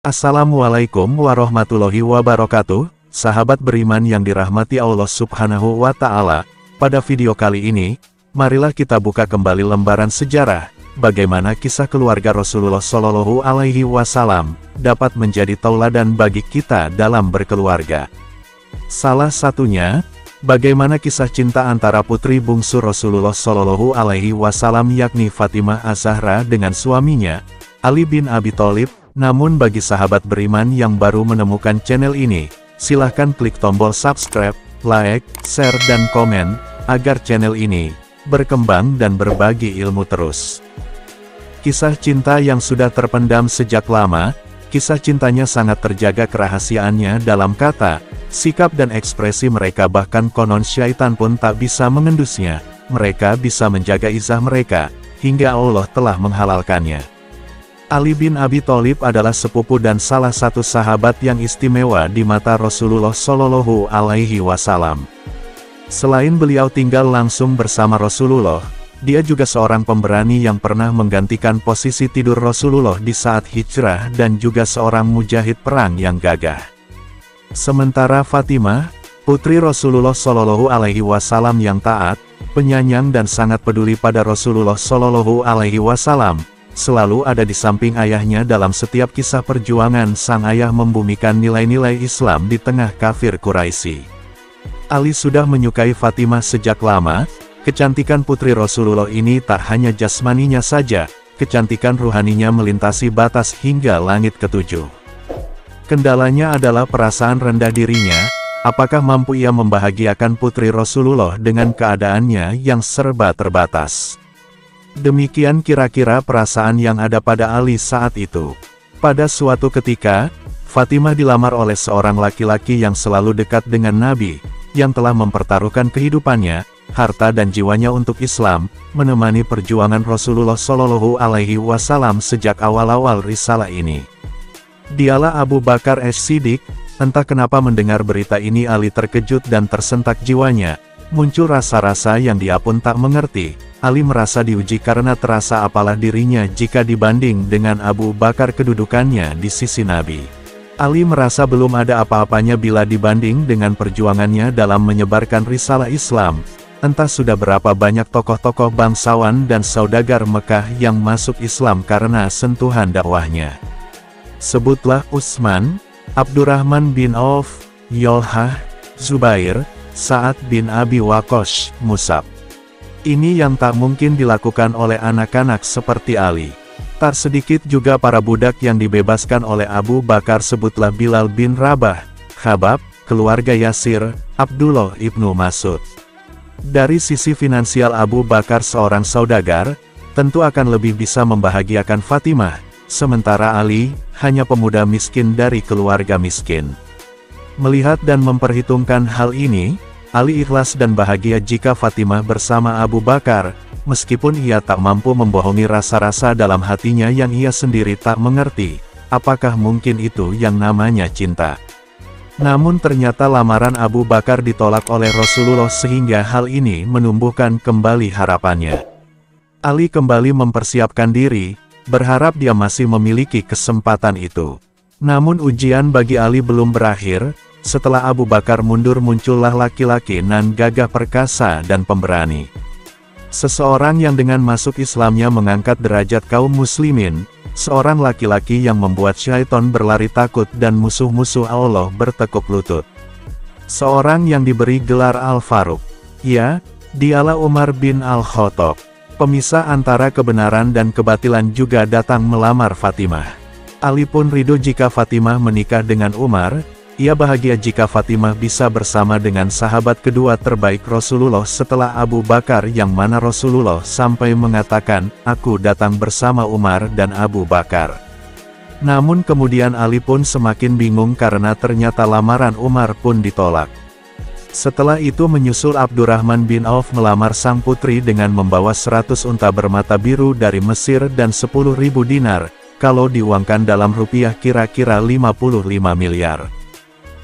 Assalamualaikum warahmatullahi wabarakatuh, sahabat beriman yang dirahmati Allah Subhanahu wa Ta'ala. Pada video kali ini, marilah kita buka kembali lembaran sejarah, bagaimana kisah keluarga Rasulullah Shallallahu Alaihi Wasallam dapat menjadi tauladan bagi kita dalam berkeluarga. Salah satunya, bagaimana kisah cinta antara putri bungsu Rasulullah Shallallahu Alaihi Wasallam yakni Fatimah Az-Zahra dengan suaminya, Ali bin Abi Thalib. Namun bagi sahabat beriman yang baru menemukan channel ini, silahkan klik tombol subscribe, like, share dan komen, agar channel ini berkembang dan berbagi ilmu terus. Kisah cinta yang sudah terpendam sejak lama, kisah cintanya sangat terjaga kerahasiaannya dalam kata, sikap dan ekspresi mereka, bahkan konon syaitan pun tak bisa mengendusnya. Mereka bisa menjaga izah mereka, hingga Allah telah menghalalkannya. Ali bin Abi Thalib adalah sepupu dan salah satu sahabat yang istimewa di mata Rasulullah Shallallahu Alaihi Wasallam. Selain beliau tinggal langsung bersama Rasulullah, dia juga seorang pemberani yang pernah menggantikan posisi tidur Rasulullah di saat hijrah dan juga seorang mujahid perang yang gagah. Sementara Fatimah, putri Rasulullah Shallallahu Alaihi Wasallam yang taat, penyayang dan sangat peduli pada Rasulullah Shallallahu Alaihi Wasallam, selalu ada di samping ayahnya dalam setiap kisah perjuangan sang ayah membumikan nilai-nilai Islam di tengah kafir Quraisy. Ali sudah menyukai Fatimah sejak lama. Kecantikan putri Rasulullah ini tak hanya jasmaninya saja, kecantikan ruhaninya melintasi batas hingga langit ketujuh. Kendalanya adalah perasaan rendah dirinya. Apakah mampu ia membahagiakan putri Rasulullah dengan keadaannya yang serba terbatas? Demikian kira-kira perasaan yang ada pada Ali saat itu. Pada suatu ketika, Fatimah dilamar oleh seorang laki-laki yang selalu dekat dengan Nabi, yang telah mempertaruhkan kehidupannya, harta dan jiwanya untuk Islam, menemani perjuangan Rasulullah Shallallahu Alaihi Wasallam sejak awal-awal risalah ini. Dialah Abu Bakar As-Siddiq. Entah kenapa mendengar berita ini Ali terkejut dan tersentak jiwanya, muncul rasa-rasa yang dia pun tak mengerti. Ali merasa diuji karena terasa apalah dirinya jika dibanding dengan Abu Bakar kedudukannya di sisi Nabi. Ali merasa belum ada apa-apanya bila dibanding dengan perjuangannya dalam menyebarkan risalah Islam. Entah sudah berapa banyak tokoh-tokoh bangsawan dan saudagar Mekah yang masuk Islam karena sentuhan dakwahnya. Sebutlah Utsman, Abdurrahman bin Auf, Yolhah, Zubair, Sa'ad bin Abi Waqqas, Mus'ab. Ini yang tak mungkin dilakukan oleh anak-anak seperti Ali. Tak sedikit juga para budak yang dibebaskan oleh Abu Bakar, sebutlah Bilal bin Rabah, Khabab, keluarga Yasir, Abdullah ibnu Mas'ud. Dari sisi finansial Abu Bakar seorang saudagar, tentu akan lebih bisa membahagiakan Fatimah, sementara Ali, hanya pemuda miskin dari keluarga miskin. Melihat dan memperhitungkan hal ini, Ali ikhlas dan bahagia jika Fatimah bersama Abu Bakar, meskipun ia tak mampu membohongi rasa-rasa dalam hatinya yang ia sendiri tak mengerti, apakah mungkin itu yang namanya cinta. Namun ternyata lamaran Abu Bakar ditolak oleh Rasulullah sehingga hal ini menumbuhkan kembali harapannya. Ali kembali mempersiapkan diri, berharap dia masih memiliki kesempatan itu. Namun ujian bagi Ali belum berakhir. Setelah Abu Bakar mundur muncullah laki-laki nan gagah perkasa dan pemberani. Seseorang yang dengan masuk Islamnya mengangkat derajat kaum muslimin, seorang laki-laki yang membuat syaitan berlari takut dan musuh-musuh Allah bertekuk lutut. Seorang yang diberi gelar Al-Faruq. Ya, dialah Umar bin Al-Khattab. Pemisah antara kebenaran dan kebatilan juga datang melamar Fatimah. Ali pun ridho jika Fatimah menikah dengan Umar. Ia bahagia jika Fatimah bisa bersama dengan sahabat kedua terbaik Rasulullah setelah Abu Bakar, yang mana Rasulullah sampai mengatakan, "Aku datang bersama Umar dan Abu Bakar." Namun kemudian Ali pun semakin bingung karena ternyata lamaran Umar pun ditolak. Setelah itu menyusul Abdurrahman bin Auf melamar sang putri dengan membawa 100 unta bermata biru dari Mesir dan 10.000 dinar, kalau diuangkan dalam rupiah kira-kira 55 miliar.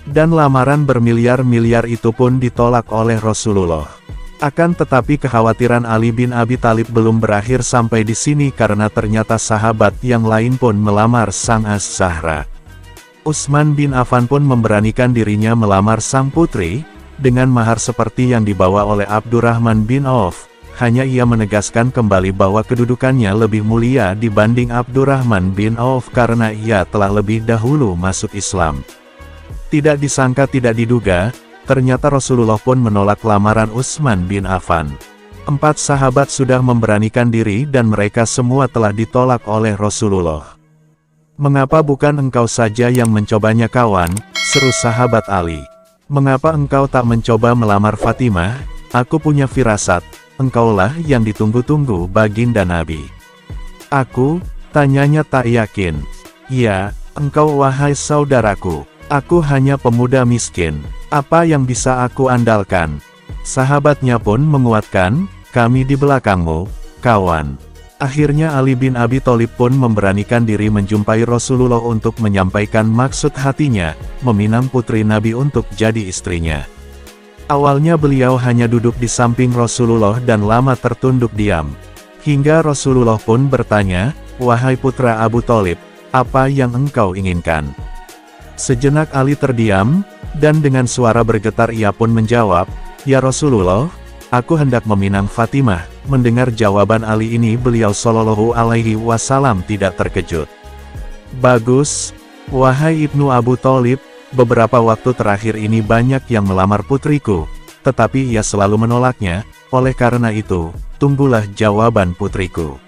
Dan lamaran bermiliar-miliar itu pun ditolak oleh Rasulullah. Akan tetapi kekhawatiran Ali bin Abi Thalib belum berakhir sampai di sini karena ternyata sahabat yang lain pun melamar sang Az-Zahra. Utsman bin Affan pun memberanikan dirinya melamar sang putri, dengan mahar seperti yang dibawa oleh Abdurrahman bin Auf. Hanya ia menegaskan kembali bahwa kedudukannya lebih mulia dibanding Abdurrahman bin Auf karena ia telah lebih dahulu masuk Islam. Tidak disangka tidak diduga, ternyata Rasulullah pun menolak lamaran Utsman bin Affan. 4 sahabat sudah memberanikan diri dan mereka semua telah ditolak oleh Rasulullah. "Mengapa bukan engkau saja yang mencobanya kawan?" seru sahabat Ali. "Mengapa engkau tak mencoba melamar Fatimah? Aku punya firasat, engkaulah yang ditunggu-tunggu baginda Nabi." "Aku?" tanyanya tak yakin. "Ya, engkau wahai saudaraku. Aku hanya pemuda miskin. Apa yang bisa aku andalkan?" Sahabatnya pun menguatkan, "Kami di belakangmu, kawan." Akhirnya Ali bin Abi Thalib pun memberanikan diri menjumpai Rasulullah untuk menyampaikan maksud hatinya, meminang putri Nabi untuk jadi istrinya. Awalnya beliau hanya duduk di samping Rasulullah dan lama tertunduk diam. Hingga Rasulullah pun bertanya, "Wahai putra Abu Thalib, apa yang engkau inginkan?" Sejenak Ali terdiam, dan dengan suara bergetar ia pun menjawab, "Ya Rasulullah, aku hendak meminang Fatimah." Mendengar jawaban Ali ini beliau Shallallahu Alaihi Wasallam tidak terkejut. "Bagus, wahai Ibnu Abu Thalib, beberapa waktu terakhir ini banyak yang melamar putriku, tetapi ia selalu menolaknya, oleh karena itu, tunggulah jawaban putriku."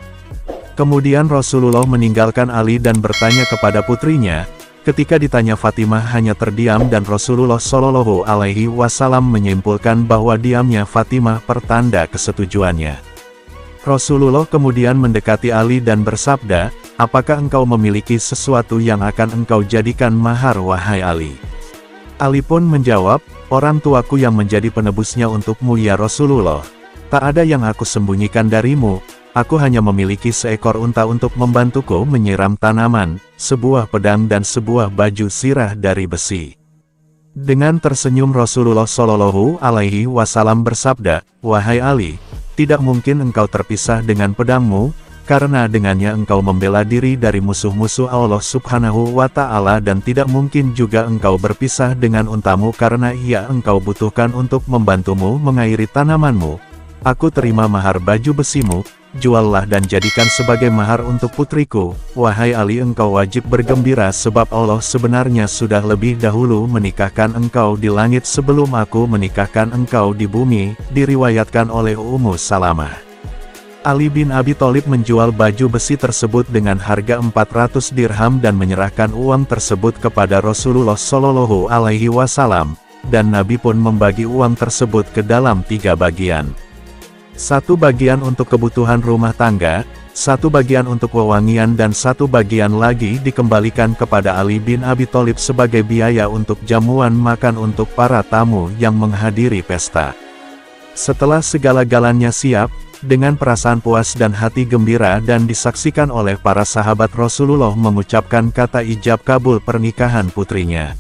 Kemudian Rasulullah meninggalkan Ali dan bertanya kepada putrinya. Ketika ditanya Fatimah hanya terdiam dan Rasulullah Shallallahu Alaihi Wasallam menyimpulkan bahwa diamnya Fatimah pertanda kesetujuannya. Rasulullah kemudian mendekati Ali dan bersabda, "Apakah engkau memiliki sesuatu yang akan engkau jadikan mahar wahai Ali?" Ali pun menjawab, "Orang tuaku yang menjadi penebusnya untukmu ya Rasulullah. Tak ada yang aku sembunyikan darimu. Aku hanya memiliki seekor unta untuk membantuku menyiram tanaman, sebuah pedang dan sebuah baju sirah dari besi." Dengan tersenyum Rasulullah Shallallahu Alaihi Wasallam bersabda, "Wahai Ali, tidak mungkin engkau terpisah dengan pedangmu, karena dengannya engkau membela diri dari musuh-musuh Allah Subhanahu wa Ta'ala dan tidak mungkin juga engkau berpisah dengan untamu karena ia engkau butuhkan untuk membantumu mengairi tanamanmu. Aku terima mahar baju besimu, juallah dan jadikan sebagai mahar untuk putriku. Wahai Ali, engkau wajib bergembira sebab Allah sebenarnya sudah lebih dahulu menikahkan engkau di langit sebelum aku menikahkan engkau di bumi." Diriwayatkan oleh Ummu Salamah. Ali bin Abi Thalib menjual baju besi tersebut dengan harga 400 dirham dan menyerahkan uang tersebut kepada Rasulullah Shallallahu Alaihi Wasallam, dan Nabi pun membagi uang tersebut ke dalam 3 bagian. 1 bagian untuk kebutuhan rumah tangga, 1 bagian untuk wewangian dan 1 bagian lagi dikembalikan kepada Ali bin Abi Thalib sebagai biaya untuk jamuan makan untuk para tamu yang menghadiri pesta. Setelah segala-galanya siap, dengan perasaan puas dan hati gembira dan disaksikan oleh para sahabat, Rasulullah mengucapkan kata ijab kabul pernikahan putrinya.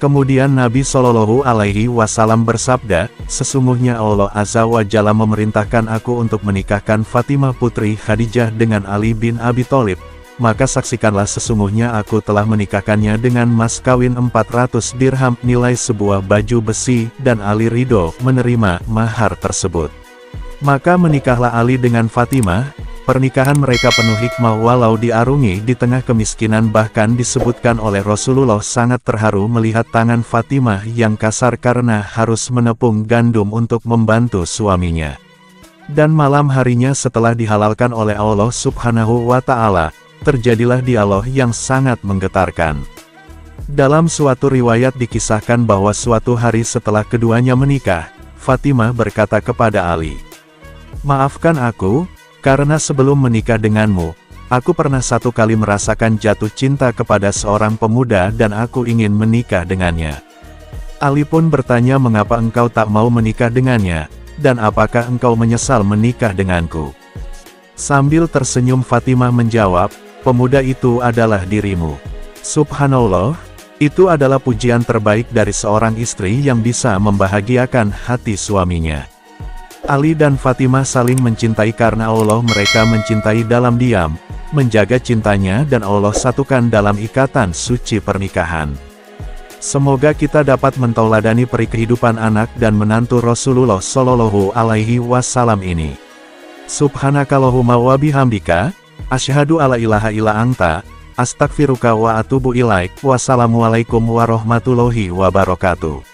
Kemudian Nabi Shallallahu Alaihi Wasallam bersabda, "Sesungguhnya Allah Azza wa Jalla memerintahkan aku untuk menikahkan Fatimah putri Khadijah dengan Ali bin Abi Thalib. Maka saksikanlah sesungguhnya aku telah menikahkannya dengan mas kawin 400 dirham nilai sebuah baju besi dan Ali ridho menerima mahar tersebut." Maka menikahlah Ali dengan Fatimah. Pernikahan mereka penuh hikmah walau diarungi di tengah kemiskinan, bahkan disebutkan oleh Rasulullah sangat terharu melihat tangan Fatimah yang kasar karena harus menepung gandum untuk membantu suaminya. Dan malam harinya setelah dihalalkan oleh Allah Subhanahu wa Ta'ala, terjadilah dialog yang sangat menggetarkan. Dalam suatu riwayat dikisahkan bahwa suatu hari setelah keduanya menikah, Fatimah berkata kepada Ali, "Maafkan aku, karena sebelum menikah denganmu, aku pernah 1 kali merasakan jatuh cinta kepada seorang pemuda dan aku ingin menikah dengannya." Ali pun bertanya, "Mengapa engkau tak mau menikah dengannya, dan apakah engkau menyesal menikah denganku?" Sambil tersenyum Fatimah menjawab, "Pemuda itu adalah dirimu." Subhanallah, itu adalah pujian terbaik dari seorang istri yang bisa membahagiakan hati suaminya. Ali dan Fatimah saling mencintai karena Allah mereka mencintai dalam diam, menjaga cintanya dan Allah satukan dalam ikatan suci pernikahan. Semoga kita dapat mentauladani peri kehidupan anak dan menantu Rasulullah Shallallahu Alaihi Wasallam ini. Subhanakallahumma wa bihamdika, asyhadu alla ilaha illa anta, astaghfiruka wa atubu ilaik. Wassalamualaikum warahmatullahi wabarakatuh.